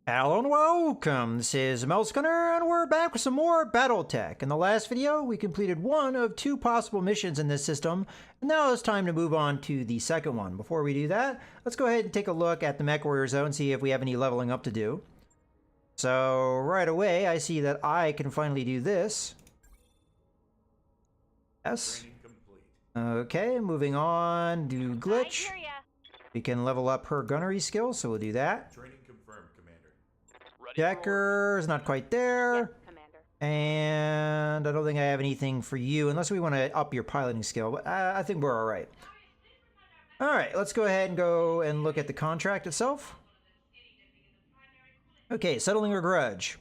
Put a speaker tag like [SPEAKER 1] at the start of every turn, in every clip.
[SPEAKER 1] Hello and welcome, this is Melskiner, and we're back with some more BattleTech. In the last video, we completed one of two possible missions in this system, and now it's time to move on to the second one. Before we do that, let's go ahead and take a look at the Mech Warrior Zone, see if we have any leveling up to do. So, right away, I see that I can finally do this. Yes. Okay, moving on, do Glitch. We can level up her gunnery skill, so we'll do that. Decker is not quite there.
[SPEAKER 2] Yes, Commander.
[SPEAKER 1] And I don't think I have anything for you, unless we want to up your piloting skill, but I think we're all right. All right, let's go ahead and go and look at the contract itself. Okay, settling a grudge.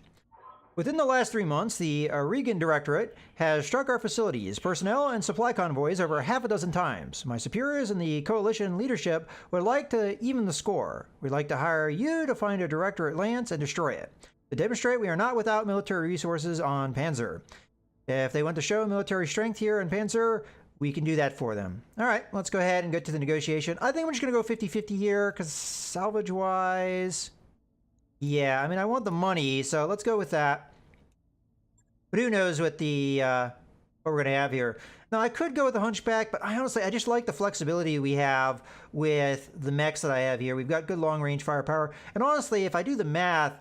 [SPEAKER 1] Within the last 3 months, the Regan Directorate has struck our facilities, personnel, and supply convoys over half a dozen times. My superiors and the coalition leadership would like to even the score. We'd like to hire you to find a Directorate lance and destroy it. To demonstrate we are not without military resources on Panzer. If they want to show military strength here in Panzer, we can do that for them. All right, let's go ahead and get to the negotiation. I think we're just going to go 50-50 here, because salvage-wise... yeah, I mean, I want the money, so let's go with that. But who knows what the what we're going to have here. Now, I could go with the Hunchback, but I just like the flexibility we have with the mechs that I have here. We've got good long-range firepower. And honestly, if I do the math,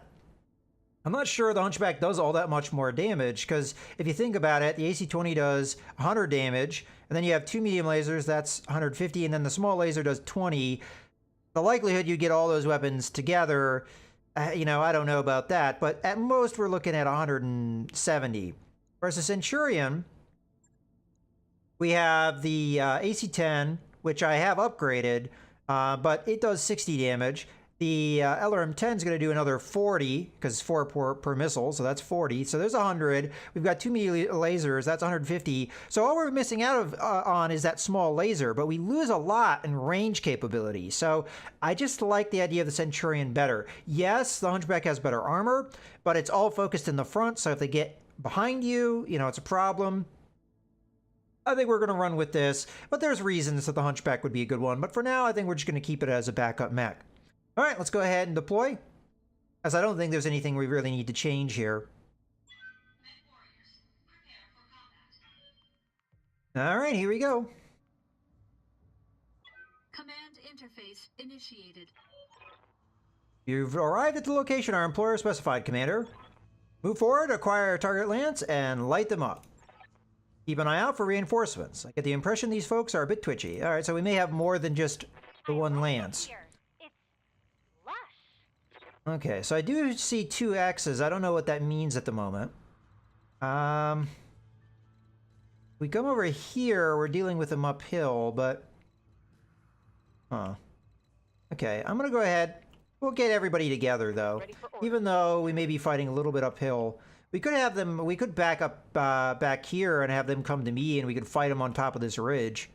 [SPEAKER 1] I'm not sure the Hunchback does all that much more damage, because if you think about it, the AC-20 does 100 damage, and then you have two medium lasers, that's 150, and then the small laser does 20. The likelihood you get all those weapons together... you know, I don't know about that, but at most we're looking at 170. Versus Centurion, we have the AC-10, which I have upgraded, but it does 60 damage. The LRM-10 is going to do another 40, because it's 4 per missile, so that's 40. So there's 100. We've got two melee lasers, that's 150. So all we're missing out on is that small laser, but we lose a lot in range capability. So I just like the idea of the Centurion better. Yes, the Hunchback has better armor, but it's all focused in the front, so if they get behind you, you know, it's a problem. I think we're going to run with this, but there's reasons that the Hunchback would be a good one. But for now, I think we're just going to keep it as a backup mech. All right, let's go ahead and deploy, as I don't think there's anything we really need to change here. All right, here we go.
[SPEAKER 3] Command interface initiated.
[SPEAKER 1] You've arrived at the location our employer specified, Commander. Move forward, acquire a target lance, and light them up. Keep an eye out for reinforcements. I get the impression these folks are a bit twitchy. All right, so we may have more than just the one lance. Okay, so I do see 2 X's. I don't know what that means at the moment. We come over here, we're dealing with them uphill, but... huh. Okay, I'm gonna go ahead. We'll get everybody together, though. Even though we may be fighting a little bit uphill. We could have them... we could back up back here and have them come to me, and we could fight them on top of this ridge.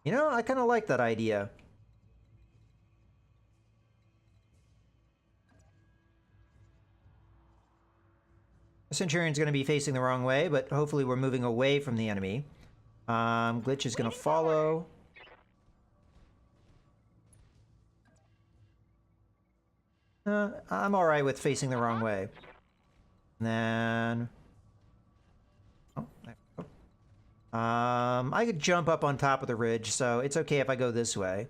[SPEAKER 1] You know, I kind of like that idea. Centurion's going to be facing the wrong way, but hopefully we're moving away from the enemy. Glitch is going to follow. I'm alright with facing the wrong way. And then... oh, there we go. I could jump up on top of the ridge, so it's okay if I go this way.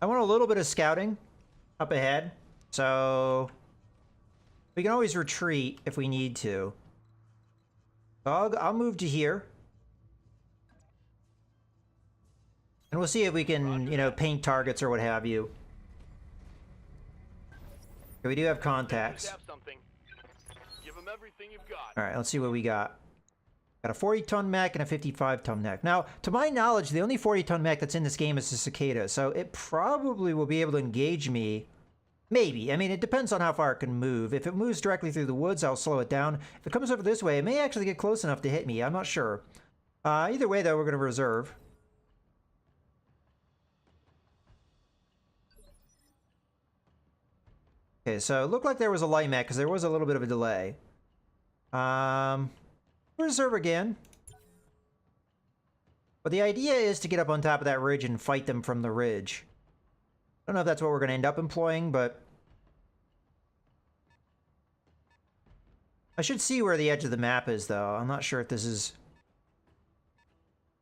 [SPEAKER 1] I want a little bit of scouting up ahead, so we can always retreat if we need to. So I'll move to here. And we'll see if we can, you know, paint targets or what have you. Okay, we do have contacts. Alright, let's see what we got. Got a 40-ton mech and a 55-ton mech. Now, to my knowledge, the only 40-ton mech that's in this game is the Cicada, so it probably will be able to engage me. Maybe. I mean, it depends on how far it can move. If it moves directly through the woods, I'll slow it down. If it comes over this way, it may actually get close enough to hit me. I'm not sure. Either way, though, we're going to reserve. Okay, so it looked like there was a light mech, because there was a little bit of a delay. Reserve again. But the idea is to get up on top of that ridge and fight them from the ridge. I don't know if that's what we're going to end up employing, but I should see where the edge of the map is, though. I'm not sure if this is...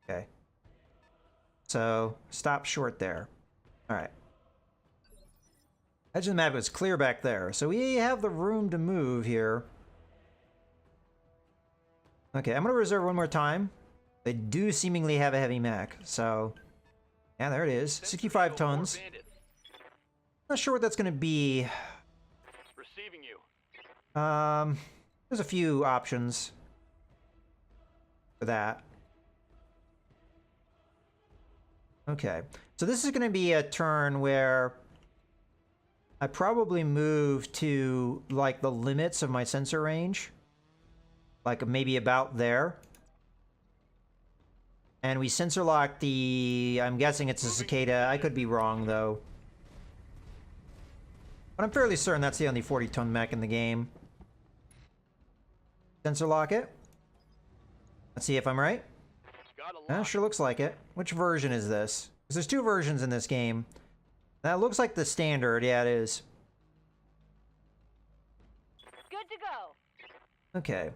[SPEAKER 1] Okay. So, stop short there. Alright. Edge of the map is clear back there. So we have the room to move here. Okay, I'm going to reserve one more time. They do seemingly have a heavy mech, so... Yeah, there it is. 65 tons. Not sure what that's going to be.
[SPEAKER 2] Receiving you.
[SPEAKER 1] There's a few options for that. Okay, so this is going to be a turn where I probably move to, like, the limits of my sensor range. Like, maybe about there. And we sensor lock the... I'm guessing it's a cicada. I could be wrong, though. But I'm fairly certain that's the only 40-ton mech in the game. Sensor lock it. Let's see if I'm right. Sure looks like it. Which version is this? Because there's two versions in this game. That looks like the standard. Yeah, it is.
[SPEAKER 4] Good to go.
[SPEAKER 1] Okay.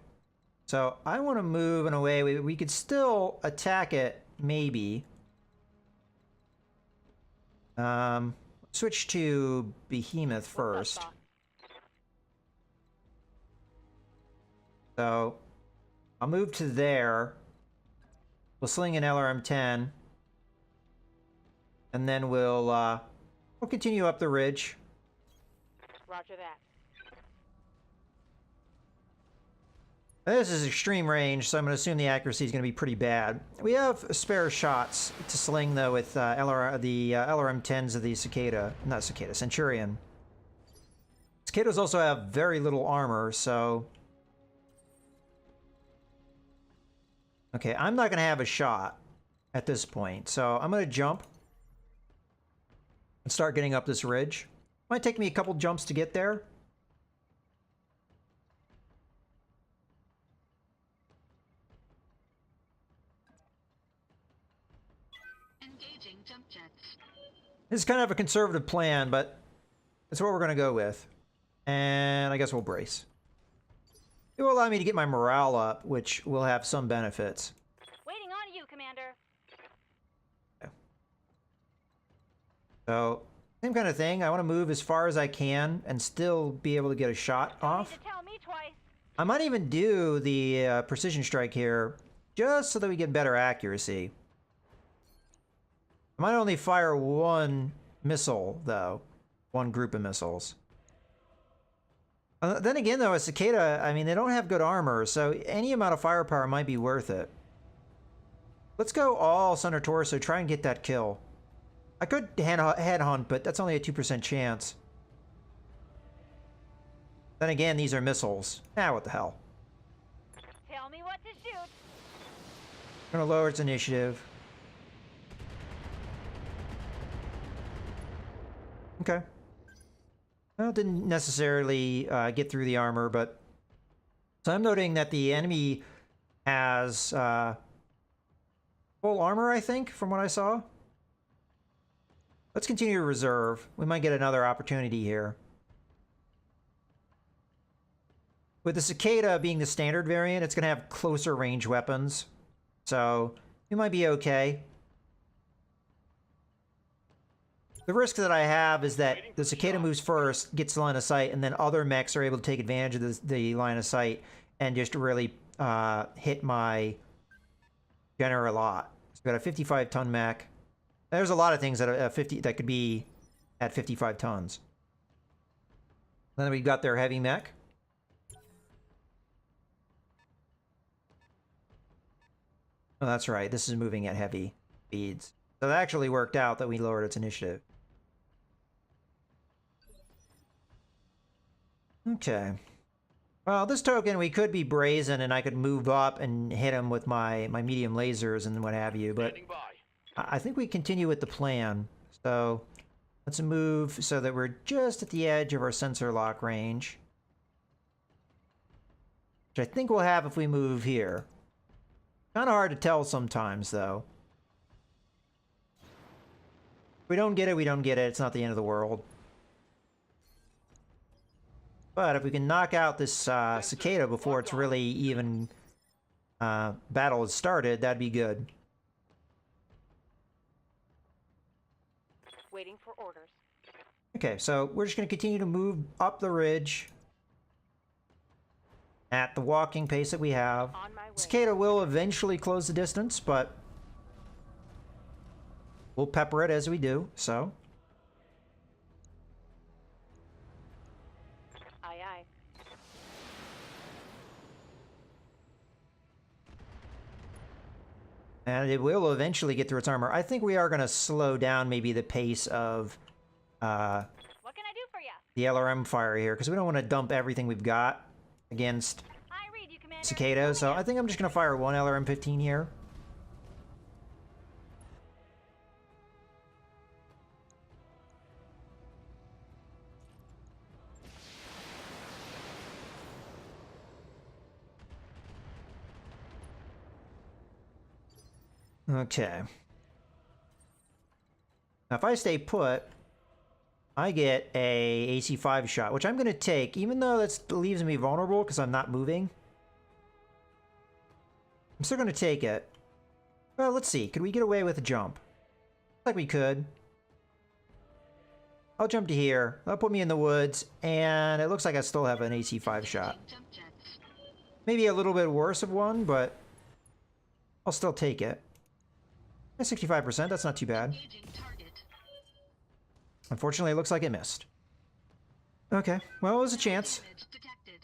[SPEAKER 1] So I want to move in a way we could still attack it, maybe. Switch to Behemoth first. So I'll move to there. We'll sling an LRM-10. And then we'll continue up the ridge.
[SPEAKER 4] Roger that.
[SPEAKER 1] This is extreme range, so I'm going to assume the accuracy is going to be pretty bad. We have spare shots to sling, though, with the LRM-10s of the Cicada. Not Cicada, Centurion. Cicadas also have very little armor, so... Okay, I'm not going to have a shot at this point, so I'm going to jump and start getting up this ridge. Might take me a couple jumps to get there.
[SPEAKER 3] Engaging jump jets.
[SPEAKER 1] This is kind of a conservative plan, but that's what we're going to go with. And I guess we'll brace. It will allow me to get my morale up, which will have some benefits.
[SPEAKER 4] Waiting on you, Commander.
[SPEAKER 1] Okay. So, same kind of thing. I want to move as far as I can and still be able to get a shot off.
[SPEAKER 4] Need to tell me twice.
[SPEAKER 1] I might even do the precision strike here, just so that we get better accuracy. I might only fire one missile, though. One group of missiles. Then again, though, a Cicada, I mean, they don't have good armor, so any amount of firepower might be worth it. Let's go all center torso, try and get that kill. I could headhunt, but that's only a 2% chance. Then again, these are missiles. Ah, what the hell.
[SPEAKER 4] Tell me what to shoot.
[SPEAKER 1] Gonna lower its initiative. Okay. Well, didn't necessarily get through the armor, but... So I'm noting that the enemy has full armor, I think, from what I saw. Let's continue to reserve. We might get another opportunity here. With the Cicada being the standard variant, it's going to have closer range weapons. So, we might be okay. The risk that I have is that the Cicada moves first, gets line of sight, and then other mechs are able to take advantage of the line of sight and just really hit my General a lot. So we've got a 55-ton mech. There's a lot of things that could be at 55 tons. Then we've got their heavy mech. Oh, that's right. This is moving at heavy speeds. So that actually worked out that we lowered its initiative. Okay. Well, this token, we could be brazen, and I could move up and hit him with my medium lasers and what have you, but I think we continue with the plan. So let's move so that we're just at the edge of our sensor lock range. which I think we'll have if we move here. Kind of hard to tell sometimes, though. If we don't get it, we don't get it. It's not the end of the world. But if we can knock out this cicada before it's really even battle has started, that'd be good.
[SPEAKER 4] Waiting for orders.
[SPEAKER 1] Okay, so we're just going to continue to move up the ridge at the walking pace that we have.
[SPEAKER 4] On my way.
[SPEAKER 1] Cicada will eventually close the distance, but we'll pepper it as we do, so.
[SPEAKER 4] Aye, aye.
[SPEAKER 1] And it will eventually get through its armor. I think we are going to slow down maybe the pace of
[SPEAKER 4] What can I do for ya?
[SPEAKER 1] the LRM fire here, because we don't want to dump everything we've got against
[SPEAKER 4] I read you, Commander.
[SPEAKER 1] Cicada, so I think I'm just going to fire one LRM-15 here. Okay. Now, if I stay put, I get a AC-5 shot, which I'm going to take, even though that leaves me vulnerable because I'm not moving. I'm still going to take it. Well, let's see. Could we get away with a jump? Looks like we could. I'll jump to here. That'll put me in the woods, and it looks like I still have an AC-5 shot.
[SPEAKER 3] Jump jets.
[SPEAKER 1] Maybe a little bit worse of one, but I'll still take it. 65%, that's not too bad.
[SPEAKER 3] Engaging target.
[SPEAKER 1] Unfortunately, it looks like it missed. Okay, well, it was a chance.
[SPEAKER 3] Damage detected.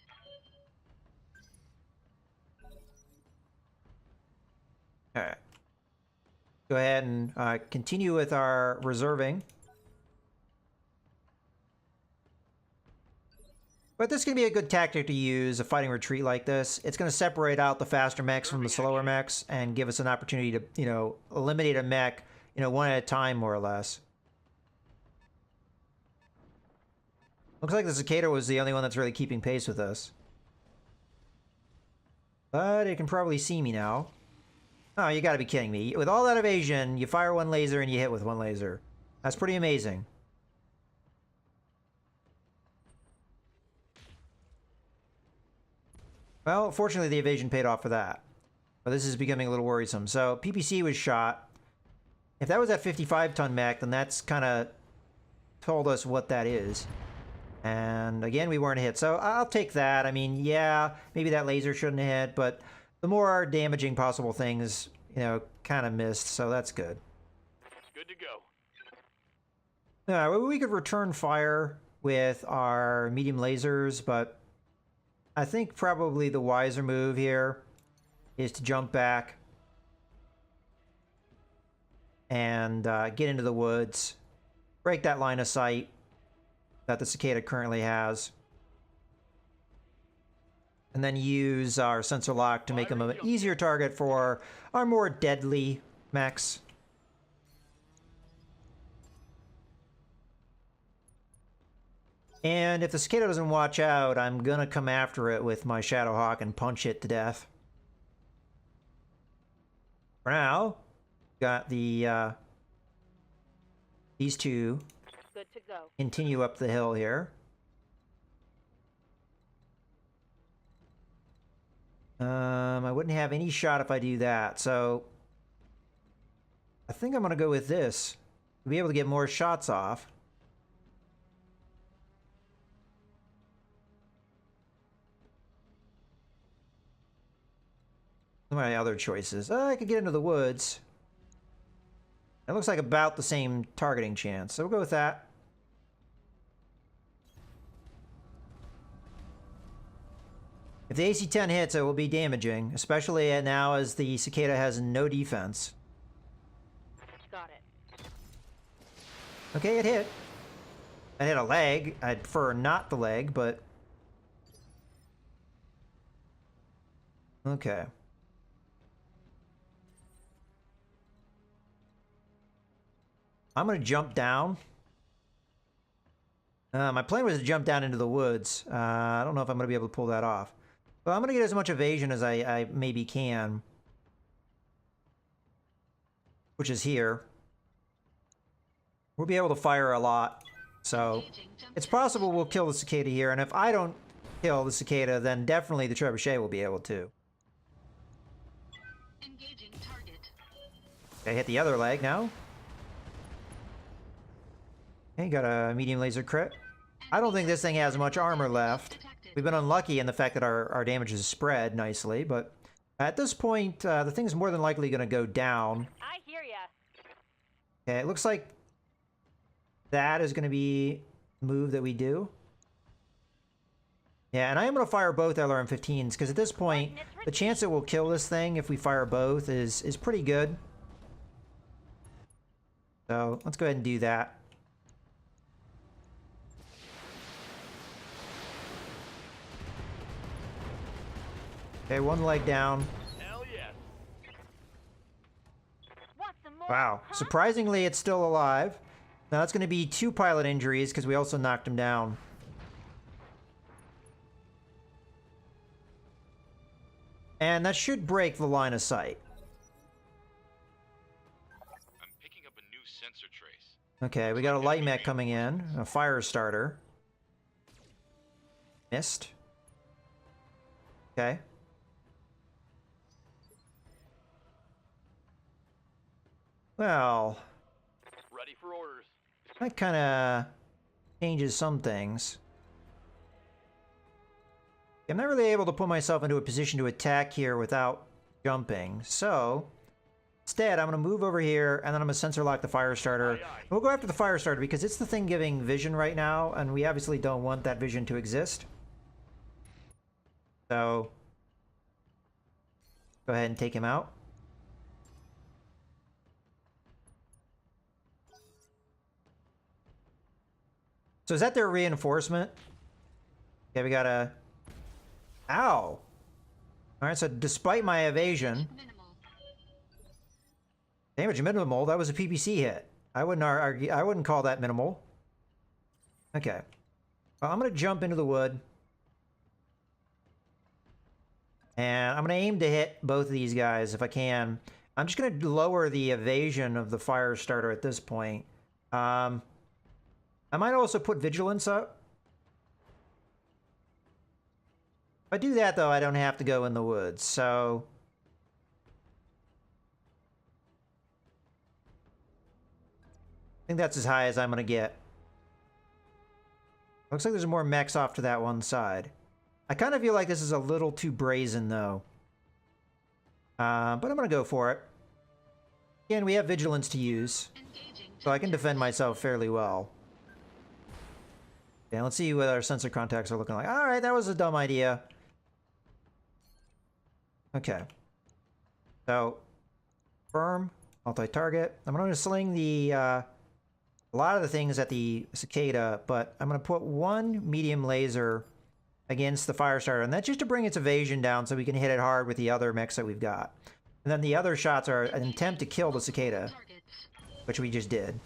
[SPEAKER 1] Alright. Go ahead and continue with our reserving. But this can be a good tactic to use, a fighting retreat like this. It's going to separate out the faster mechs from the slower mechs and give us an opportunity to, you know, eliminate a mech, you know, one at a time, more or less. Looks like the Cicada was the only one that's really keeping pace with us. But it can probably see me now. Oh, you gotta be kidding me. With all that evasion, you fire one laser and you hit with one laser. That's pretty amazing. Well, fortunately, the evasion paid off for that. But this is becoming a little worrisome. So, PPC was shot. If that was that 55-ton mech, then that's kind of told us what that is. And again, we weren't hit. So, I'll take that. I mean, yeah, maybe that laser shouldn't have hit, but the more damaging possible things, you know, kind of missed. So, that's good.
[SPEAKER 2] Good to go.
[SPEAKER 1] Well, we could return fire with our medium lasers, but I think probably the wiser move here is to jump back and get into the woods, break that line of sight that the Cicada currently has, and then use our sensor lock to make them an easier target for our more deadly mechs. And if the Cicada doesn't watch out, I'm gonna come after it with my Shadowhawk and punch it to death. For now, got the these two
[SPEAKER 4] Good to go.
[SPEAKER 1] continue up the hill here. I wouldn't have any shot if I do that, so I think I'm gonna go with this to be able to get more shots off. What are my other choices? I could get into the woods. It looks like about the same targeting chance, so we'll go with that. If the AC-10 hits, it will be damaging, especially now as the Cicada has no defense.
[SPEAKER 4] Got it.
[SPEAKER 1] Okay, it hit. I hit a leg. I'd prefer not the leg, but... Okay. I'm going to jump down. My plan was to jump down into the woods. I don't know if I'm going to be able to pull that off. Well, I'm gonna get as much evasion as I maybe can. Which is here. We'll be able to fire a lot. So, it's possible we'll kill the cicada here, and if I don't kill the cicada, then definitely the trebuchet will be able to.
[SPEAKER 3] Engaging target.
[SPEAKER 1] Okay, hit the other leg now. Okay, got a medium laser crit. I don't think this thing has much armor left. We've been unlucky in the fact that our damage is spread nicely, but at this point, the thing's more than likely going to go down.
[SPEAKER 4] I hear ya.
[SPEAKER 1] Okay, it looks like that is going to be the move that we do. Yeah, and I am going to fire both LRM-15s, because at this point, the chance that we'll kill this thing if we fire both is pretty good. So, let's go ahead and do that. Okay, one leg down.
[SPEAKER 2] Hell yes.
[SPEAKER 4] Want some more?
[SPEAKER 1] Wow.
[SPEAKER 4] Huh?
[SPEAKER 1] Surprisingly, it's still alive. Now, that's going to be 2 pilot injuries, because we also knocked him down. And that should break the line of sight.
[SPEAKER 2] I'm picking up a new sensor trace.
[SPEAKER 1] Okay, we got a light mech coming in. A fire starter. Missed. Okay. Well,
[SPEAKER 2] Ready for orders.
[SPEAKER 1] that kind of changes some things. I'm not really able to put myself into a position to attack here without jumping, so instead I'm going to move over here and then I'm going to sensor lock the fire starter.
[SPEAKER 2] Aye, aye.
[SPEAKER 1] We'll go after the fire starter because it's the thing giving vision right now, and we obviously don't want that vision to exist. So go ahead and take him out. So is that their reinforcement? Okay, we got a... Ow! Alright, so despite my evasion...
[SPEAKER 3] Minimal.
[SPEAKER 1] Damage minimal, that was a PPC hit. I wouldn't argue, I wouldn't call that minimal. Okay. Well, I'm gonna jump into the wood. And I'm gonna aim to hit both of these guys if I can. I'm just gonna lower the evasion of the fire starter at this point. I might also put vigilance up. If I do that, though, I don't have to go in the woods, so... I think that's as high as I'm going to get. Looks like there's more mechs off to that one side. I kind of feel like this is a little too brazen, though. But I'm going to go for it. Again, we have vigilance to use,
[SPEAKER 3] Engaging
[SPEAKER 1] so I can defend myself fairly well. Okay, let's see what our sensor contacts are looking like. Alright, that was a dumb idea. Okay. So, firm, multi-target. I'm going to sling the, a lot of the things at the cicada, but I'm going to put one medium laser against the fire starter, and that's just to bring its evasion down so we can hit it hard with the other mechs that we've got. And then the other shots are an attempt to kill the cicada,
[SPEAKER 3] targets.
[SPEAKER 1] which we just did.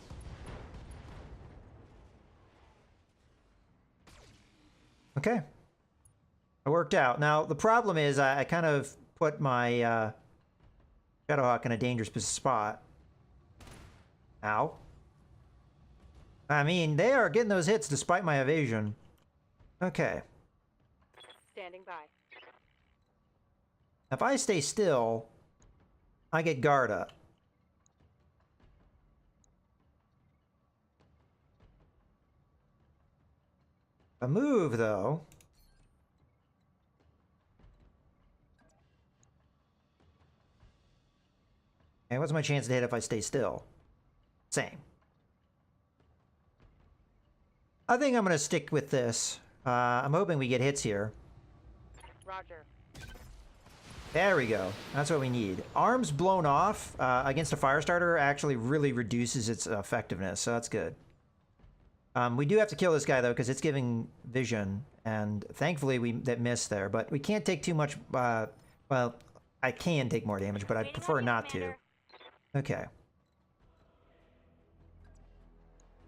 [SPEAKER 1] Okay. It worked out. Now, the problem is I kind of put my Shadowhawk in a dangerous spot. Ow. I mean, they are getting those hits despite my evasion. Okay.
[SPEAKER 4] Standing by.
[SPEAKER 1] If I stay still, I get guard up. A move, though. Okay, what's my chance to hit if I stay still? Same. I think I'm going to stick with this. I'm hoping we get hits here.
[SPEAKER 4] Roger.
[SPEAKER 1] There we go. That's what we need. Arms blown off against a fire starter actually really reduces its effectiveness, so that's good. We do have to kill this guy, though, because it's giving vision, and thankfully that missed there. But we can't take too much... well, I can take more damage, but I'd
[SPEAKER 4] Waiting
[SPEAKER 1] prefer
[SPEAKER 4] on you,
[SPEAKER 1] not to.
[SPEAKER 4] Commander.
[SPEAKER 1] Okay.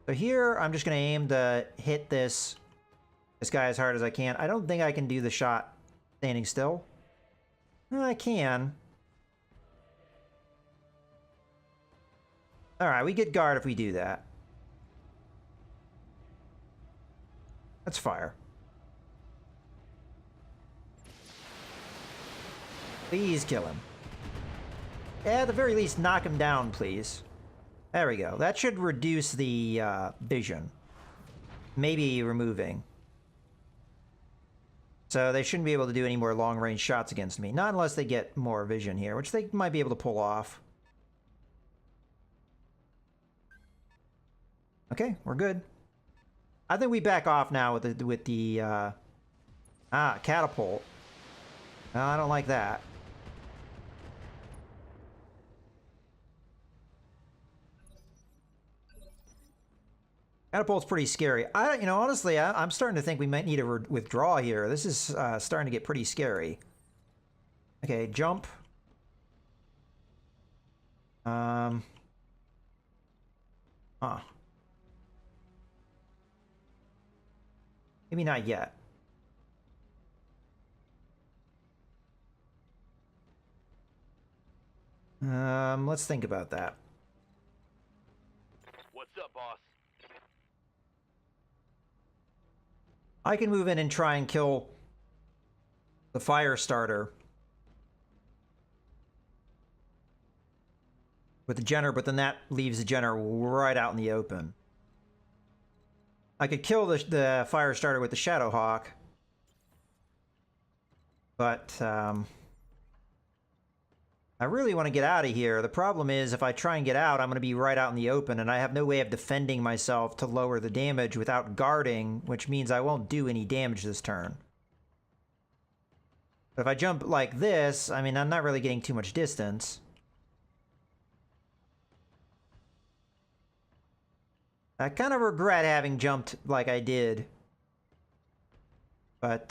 [SPEAKER 1] So here, I'm just going to aim to hit this guy as hard as I can. I don't think I can do the shot standing still. I can. Alright, we get guard if we do that. Let's fire. Please kill him. At the very least, knock him down, please. There we go. That should reduce the vision. Maybe removing. So they shouldn't be able to do any more long-range shots against me. Not unless they get more vision here, which they might be able to pull off. Okay, we're good. I think we back off now with the catapult. No, I don't like that. Catapult's pretty scary. Honestly, I'm starting to think we might need to withdraw here. This is starting to get pretty scary. Okay, jump. Huh. Maybe not yet. Let's think about that.
[SPEAKER 2] What's up, boss?
[SPEAKER 1] I can move in and try and kill the fire starter with the Jenner, but then that leaves the Jenner right out in the open. I could kill the fire starter with the Shadowhawk, but I really want to get out of here. The problem is, if I try and get out, I'm going to be right out in the open, and I have no way of defending myself to lower the damage without guarding, which means I won't do any damage this turn. But if I jump like this, I mean, I'm not really getting too much distance. I kind of regret having jumped like I did. But,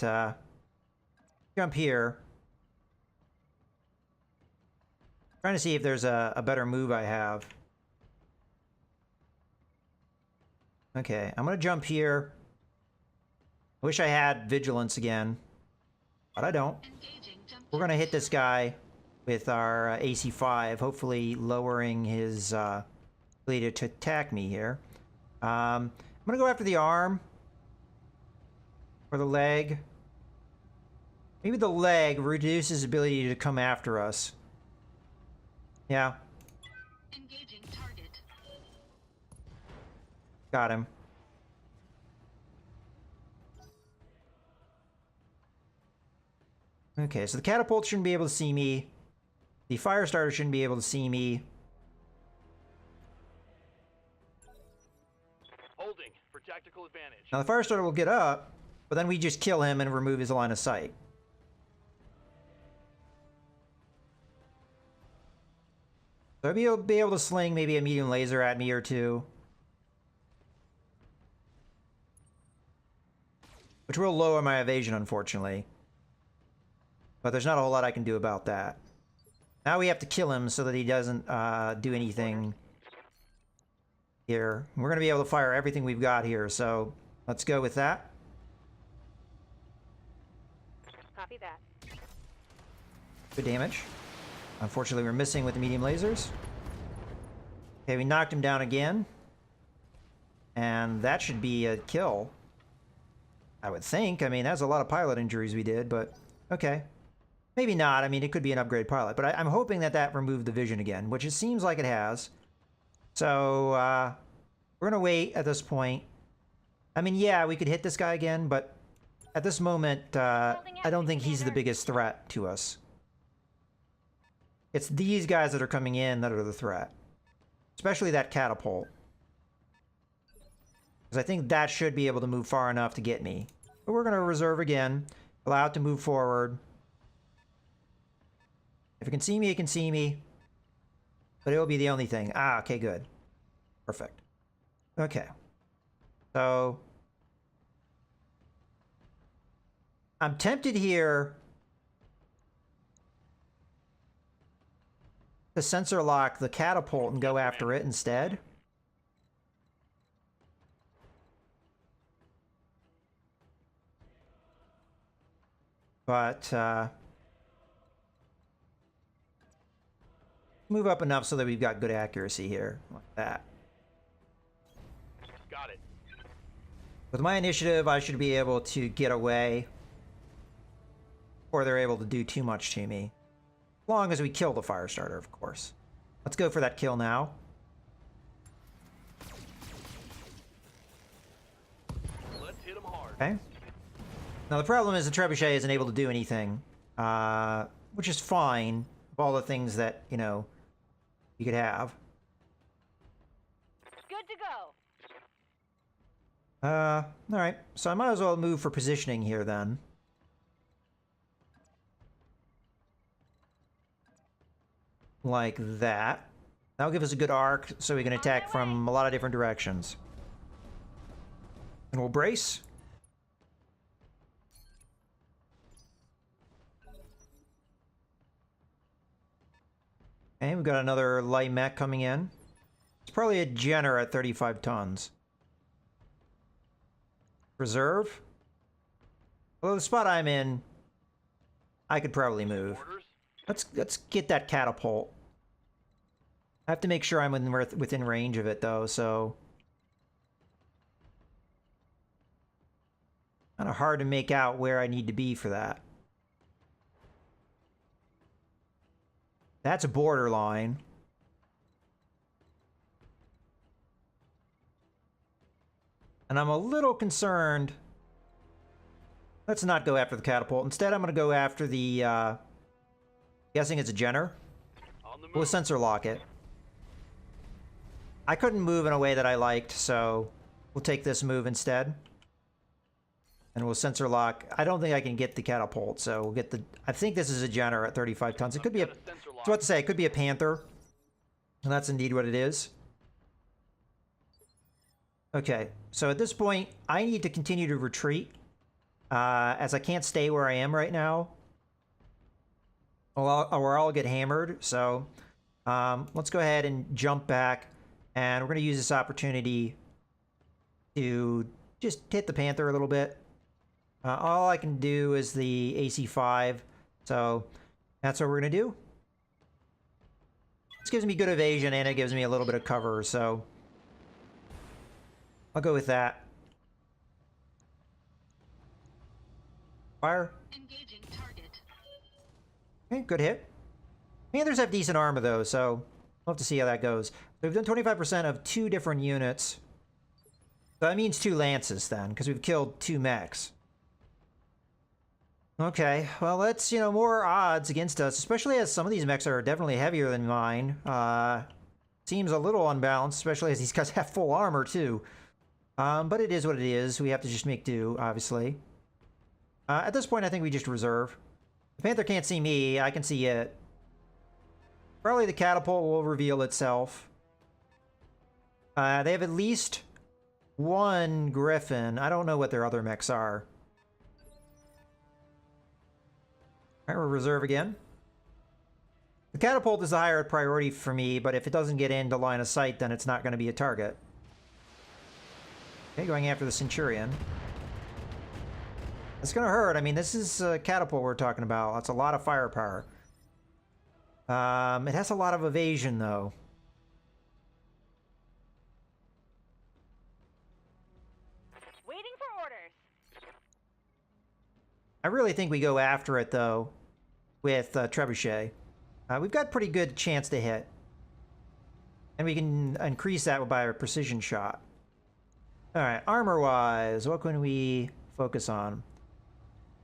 [SPEAKER 1] jump here. Trying to see if there's a better move I have. Okay, I'm gonna jump here. I wish I had vigilance again, but I don't. We're gonna hit this guy with our AC-5, hopefully lowering his ability to attack me here. I'm gonna go after the arm or the leg. Maybe the leg reduces his ability to come after us. Yeah.
[SPEAKER 3] Engaging target.
[SPEAKER 1] Got him. Okay, so the catapult shouldn't be able to see me. The fire starter shouldn't be able to see me.
[SPEAKER 2] Holding for tactical advantage.
[SPEAKER 1] Now the fire starter will get up, but then we just kill him and remove his line of sight. So I'll be able to sling maybe a medium laser at me or two. Which will lower my evasion, unfortunately. But there's not a whole lot I can do about that. Now we have to kill him so that he doesn't do anything here. We're going to be able to fire everything we've got here, so let's go with that.
[SPEAKER 4] Copy that.
[SPEAKER 1] Good damage. Unfortunately, we're missing with the medium lasers. Okay, we knocked him down again. And that should be a kill. I would think. I mean, that's a lot of pilot injuries we did, but okay. Maybe not. I mean, it could be an upgrade pilot, but I'm hoping that that removed the vision again, which it seems like it has. So, we're gonna wait at this point. I mean, yeah, we could hit this guy again, but at this moment, I don't think he's the biggest threat to us. It's these guys that are coming in that are the threat. Especially that catapult. Because I think that should be able to move far enough to get me. But we're going to reserve again. Allow it to move forward. If it can see me, it can see me. But it will be the only thing. Ah, okay, good. Perfect. Okay. So I'm tempted here to sensor lock the catapult and go after it instead. But, move up enough so that we've got good accuracy here, like that.
[SPEAKER 2] Got it.
[SPEAKER 1] With my initiative, I should be able to get away before they're able to do too much to me. As long as we kill the fire starter, of course. Let's go for that kill now.
[SPEAKER 2] Let's hit them hard.
[SPEAKER 1] Okay. Now the problem is the trebuchet isn't able to do anything, which is fine of all the things that, you know, you could have.
[SPEAKER 4] Good to go.
[SPEAKER 1] Alright. So I might as well move for positioning here then. Like that. That'll give us a good arc so we can attack from a lot of different directions. And we'll brace. Okay, we've got another light mech coming in. It's probably a Jenner at 35 tons. Reserve. Although the spot I'm in, I could probably move.
[SPEAKER 2] Orders?
[SPEAKER 1] Let's get that catapult. I have to make sure I'm within range of it though, so kind of hard to make out where I need to be for that. That's a borderline. And I'm a little concerned. Let's not go after the catapult. Instead, I'm going to go after the, guessing it's a Jenner.
[SPEAKER 2] On the move.
[SPEAKER 1] We'll sensor lock it. I couldn't move in a way that I liked, so we'll take this move instead. And we'll sensor lock. I don't think I can get the catapult, so we'll get the... I think this is a Jenner at 35 tons. It could be a... I was about to say, it could be a Panther. And that's indeed what it is. Okay, so at this point, I need to continue to retreat. As I can't stay where I am right now. Or I'll get hammered, so... let's go ahead and jump back. And we're going to use this opportunity to just hit the Panther a little bit. All I can do is the AC-5, so that's what we're going to do. This gives me good evasion, and it gives me a little bit of cover, so I'll go with that. Fire.
[SPEAKER 3] Engaging target.
[SPEAKER 1] Okay, good hit. Panthers have decent armor, though, so we'll have to see how that goes. So we've done 25% of 2 different units. So that means 2 lances, then, because we've killed 2 mechs. Okay, well, that's, you know, more odds against us, especially as some of these mechs are definitely heavier than mine. Seems a little unbalanced, especially as these guys have full armor, too. But it is what it is. We have to just make do, obviously. At this point, I think we just reserve. The Panther can't see me. I can see it. Probably the catapult will reveal itself. They have at least 1 Griffin. I don't know what their other mechs are. Alright, we'll reserve again. The catapult is the higher priority for me, but if it doesn't get into line of sight, then it's not going to be a target. Okay, going after the Centurion. It's going to hurt. I mean, this is a catapult we're talking about. That's a lot of firepower. It has a lot of evasion, though.
[SPEAKER 4] Waiting for orders.
[SPEAKER 1] I really think we go after it, though, with Trebuchet. We've got pretty good chance to hit. And we can increase that by a precision shot. Alright, armor-wise, what can we focus on?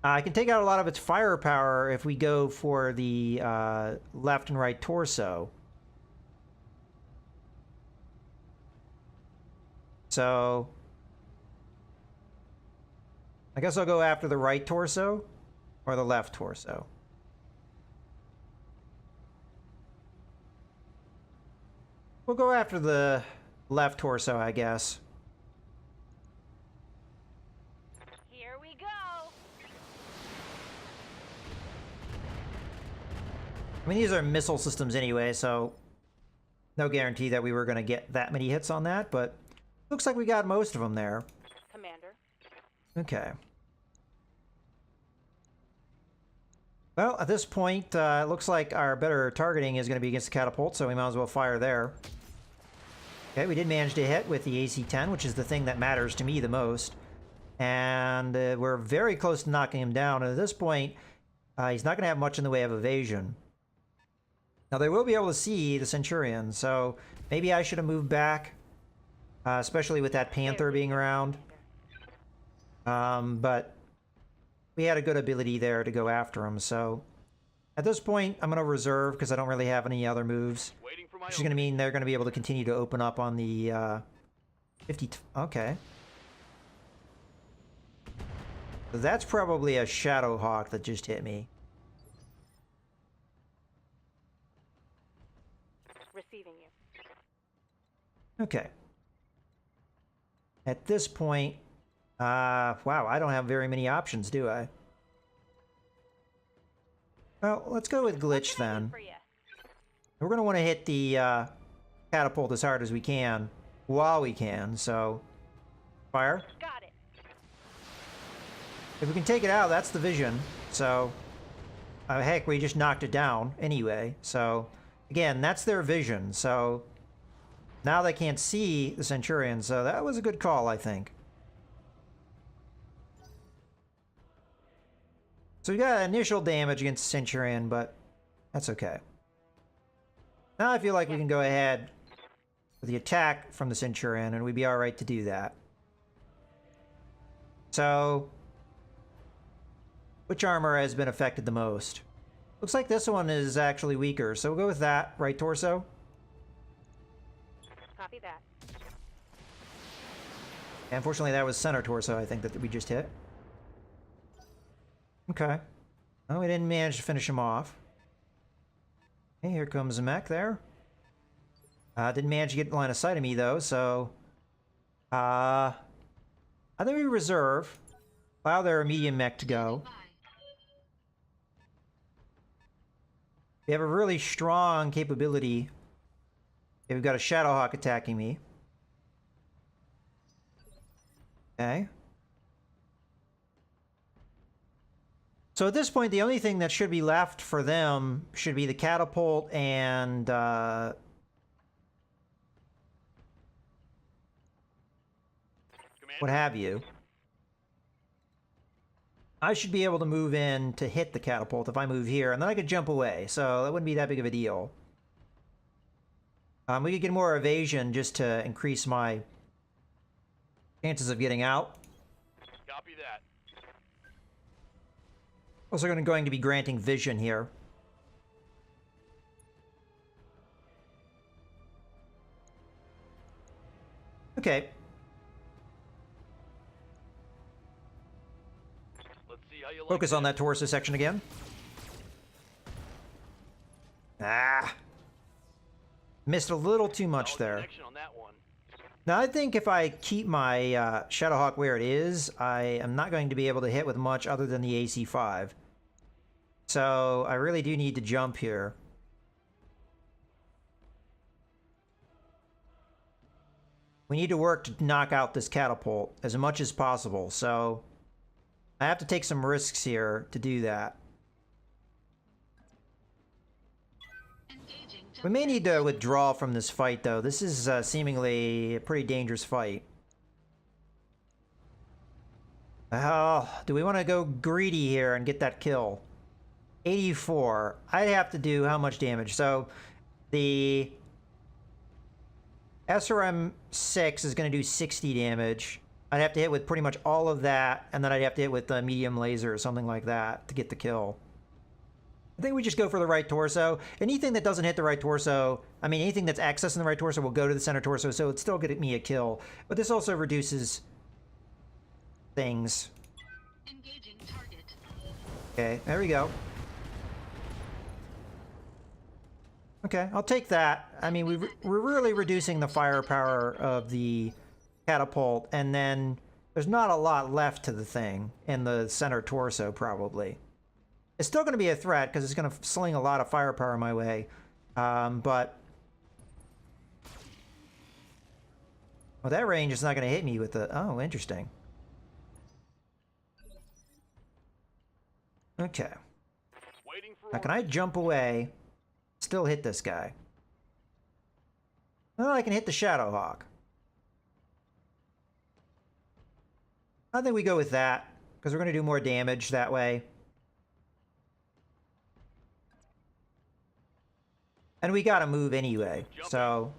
[SPEAKER 1] I can take out a lot of its firepower if we go for the left and right torso. So I guess I'll go after the right torso or the left torso. We'll go after the left torso, I guess.
[SPEAKER 4] Here we go.
[SPEAKER 1] I mean, these are missile systems anyway, so no guarantee that we were going to get that many hits on that, but looks like we got most of them there.
[SPEAKER 4] Commander.
[SPEAKER 1] Okay. Well, at this point, it looks like our better targeting is going to be against the catapult, so we might as well fire there. Okay, we did manage to hit with the AC-10, which is the thing that matters to me the most. And we're very close to knocking him down. And at this point, he's not going to have much in the way of evasion. Now, they will be able to see the Centurion, so maybe I should have moved back, especially with that Panther being around. But we had a good ability there to go after him, so at this point, I'm going to reserve because I don't really have any other moves.
[SPEAKER 2] Waiting for my
[SPEAKER 1] Which is going to mean they're going to be able to continue to open up on the 50... Okay. So that's probably a Shadow Hawk that just hit me.
[SPEAKER 4] Receiving you.
[SPEAKER 1] Okay. At this point... wow, I don't have very many options, do I? Well, let's go with Glitch then.
[SPEAKER 4] For you.
[SPEAKER 1] We're going to want to hit the catapult as hard as we can while we can, so fire.
[SPEAKER 4] Got it.
[SPEAKER 1] If we can take it out, that's the vision. So, heck, we just knocked it down anyway. So, again, that's their vision. So, now they can't see the Centurion, so that was a good call, I think. So we got initial damage against the Centurion, but that's okay. Now I feel like we can go ahead with the attack from the Centurion, and we'd be alright to do that. So, which armor has been affected the most? Looks like this one is actually weaker, so we'll go with that. Right torso.
[SPEAKER 4] Copy that.
[SPEAKER 1] Unfortunately, that was center torso, I think, that we just hit. Okay. Well, we didn't manage to finish him off. Okay, here comes a mech there. Didn't manage to get line of sight of me, though, so... I think we reserve. Allow their medium mech to go. We have a really strong capability. Okay, we've got a Shadowhawk attacking me. Okay. So at this point, the only thing that should be left for them should be the catapult and what have you. I should be able to move in to hit the catapult if I move here, and then I could jump away, so that wouldn't be that big of a deal. We could get more evasion just to increase my chances of getting out.
[SPEAKER 2] Copy that.
[SPEAKER 1] Also going to be granting vision here. Okay.
[SPEAKER 2] Let's see how you like
[SPEAKER 1] Focus on that torso section again. Ah. Missed a little too much
[SPEAKER 2] Solid
[SPEAKER 1] there.
[SPEAKER 2] connection on that one.
[SPEAKER 1] Now, I think if I keep my Shadowhawk where it is, I am not going to be able to hit with much other than the AC-5. So, I really do need to jump here. We need to work to knock out this catapult as much as possible, so I have to take some risks here to do that. We may need to withdraw from this fight, though. This is seemingly a pretty dangerous fight. Oh, do we want to go greedy here and get that kill? 84. I'd have to do how much damage? So, the SRM-6 is going to do 60 damage. I'd have to hit with pretty much all of that, and then I'd have to hit with a medium laser or something like that to get the kill. I think we just go for the right torso. Anything that doesn't hit the right torso, I mean, anything that's accessing the right torso will go to the center torso, so it's still getting me a kill. But this also reduces things.
[SPEAKER 3] Engaging target.
[SPEAKER 1] Okay, there we go. Okay, I'll take that. I mean, we're really reducing the firepower of the catapult, and then there's not a lot left to the thing in the center torso, probably. It's still going to be a threat, because it's going to sling a lot of firepower my way, but... Well, that range is not going to hit me with the... Oh, interesting. Okay.
[SPEAKER 2] Waiting for
[SPEAKER 1] Now, can
[SPEAKER 2] orders.
[SPEAKER 1] I jump away, still hit this guy? Well, I can hit the Shadowhawk. I think we go with that, because we're going to do more damage that way. And we got to move anyway, so...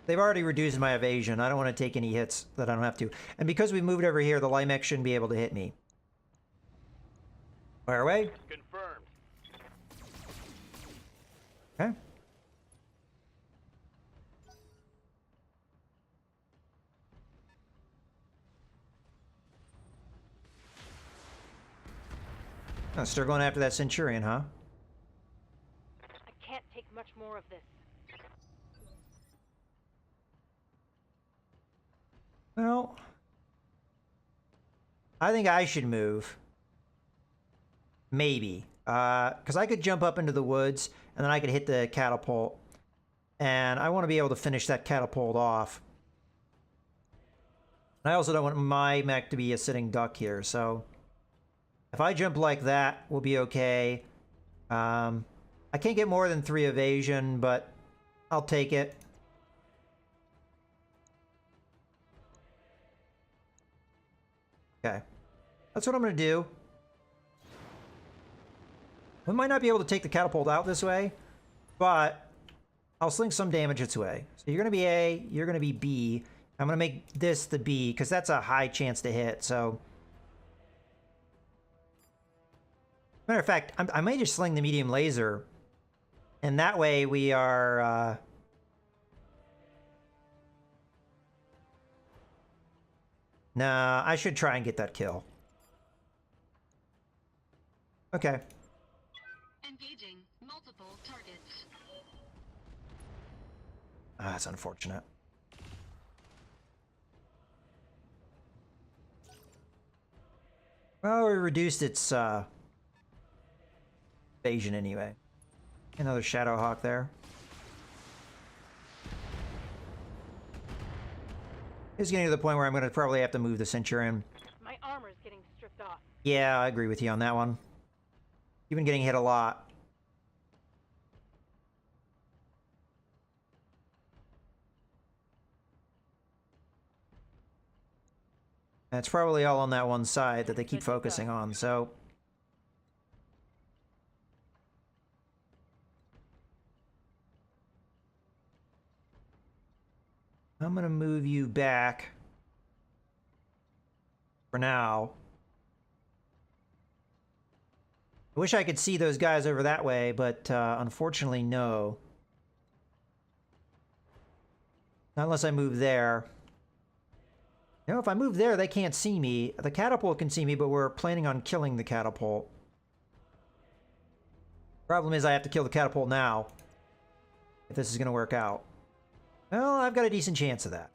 [SPEAKER 1] They've already reduced my evasion. I don't want to take any hits that I don't have to. And because we moved over here, the Limex shouldn't be able to hit me. Fire away.
[SPEAKER 2] Confirmed.
[SPEAKER 1] Okay. Oh, still going after that Centurion, huh?
[SPEAKER 4] I can't take much more of this.
[SPEAKER 1] Well, I think I should move. Maybe. Because I could jump up into the woods, and then I could hit the catapult. And I want to be able to finish that catapult off. I also don't want my mech to be a sitting duck here, so... If I jump like that, we'll be okay. I can't get more than 3 evasion, but I'll take it. Okay. That's what I'm going to do. We might not be able to take the catapult out this way, but I'll sling some damage its way. So you're going to be A, you're going to be B. I'm going to make this the B, because that's a high chance to hit, so... Matter of fact, I may just sling the medium laser, and that way we are... Nah, I should try and get that kill. Okay.
[SPEAKER 3] Engaging multiple targets.
[SPEAKER 1] Ah, that's unfortunate. Well, we reduced its evasion anyway. Another Shadowhawk there. It's getting to the point where I'm going to probably have to move the Centurion.
[SPEAKER 4] My armor's getting stripped off.
[SPEAKER 1] Yeah, I agree with you on that one. You've been getting hit a lot. That's probably all on that one side that they keep focusing on, so... I'm gonna move you back for now. I wish I could see those guys over that way, but unfortunately, no. Not unless I move there. You know, if I move there, they can't see me. The catapult can see me, but we're planning on killing the catapult. Problem is, I have to kill the catapult now if this is gonna work out. Well, I've got a decent chance of that.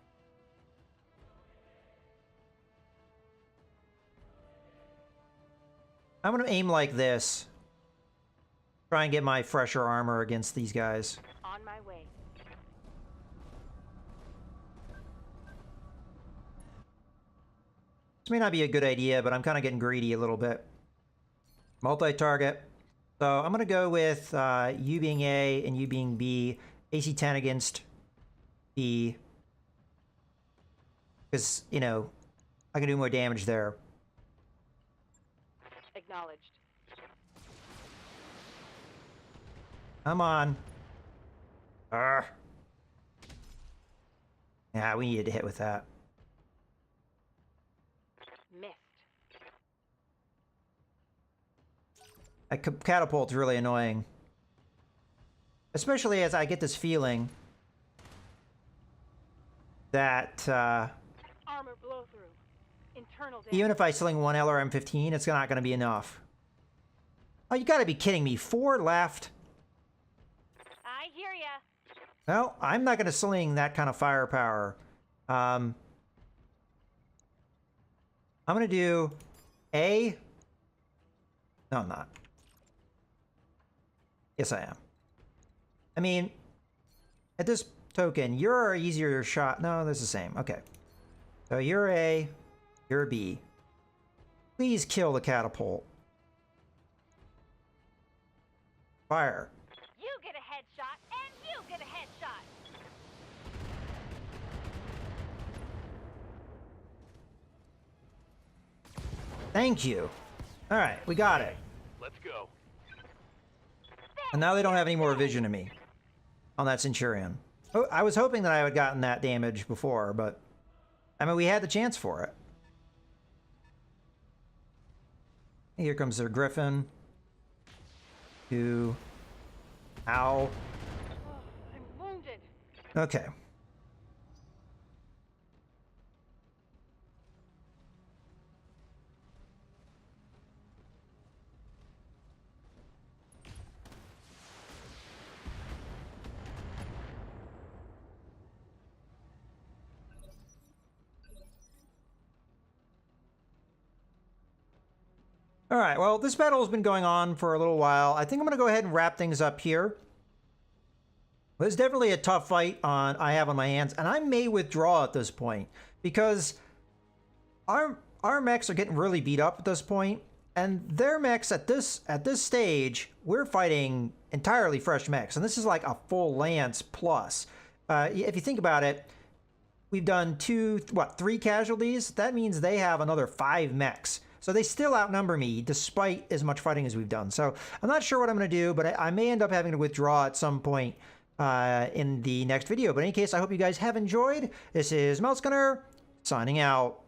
[SPEAKER 1] I'm going to aim like this. Try and get my fresher armor against these guys.
[SPEAKER 4] On my way.
[SPEAKER 1] This may not be a good idea, but I'm kind of getting greedy a little bit. Multi-target. So I'm going to go with you being A and you being B. AC 10 against B. Because, you know, I can do more damage there.
[SPEAKER 4] Acknowledged.
[SPEAKER 1] Come on. Arrgh. Yeah, we needed to hit with that.
[SPEAKER 4] Missed.
[SPEAKER 1] That catapult's really annoying. Especially as I get this feeling that
[SPEAKER 4] Armor blow through. Internal damage.
[SPEAKER 1] even if I sling one LRM-15, it's not going to be enough. Oh, you got to be kidding me. 4 left?
[SPEAKER 4] I hear ya.
[SPEAKER 1] Well, I'm not going to sling that kind of firepower. I'm going to do A. No, I'm not. Yes, I am. I mean, at this token, you're an easier shot. No, this is the same. Okay. So you're A. You're B. Please kill the catapult. Fire.
[SPEAKER 4] You get a headshot, and you get a headshot.
[SPEAKER 1] Thank you. All right, we got it.
[SPEAKER 2] Let's go.
[SPEAKER 1] And now they don't have any more vision of me on that Centurion. Oh, I was hoping that I had gotten that damage before, but I mean, we had the chance for it. Here comes their Griffin. Two. Ow.
[SPEAKER 4] Oh, I'm wounded.
[SPEAKER 1] Okay. All right, well, this battle has been going on for a little while. I think I'm going to go ahead and wrap things up here. It's definitely a tough fight I have on my hands, and I may withdraw at this point because our mechs are getting really beat up at this point, and their mechs at this stage, we're fighting entirely fresh mechs, and this is like a full lance plus. If you think about it, we've done 3 casualties. That means they have another 5 mechs. So they still outnumber me despite as much fighting as we've done. So I'm not sure what I'm going to do, but I may end up having to withdraw at some point in the next video. But in any case, I hope you guys have enjoyed. This is Mouse Gunner signing out.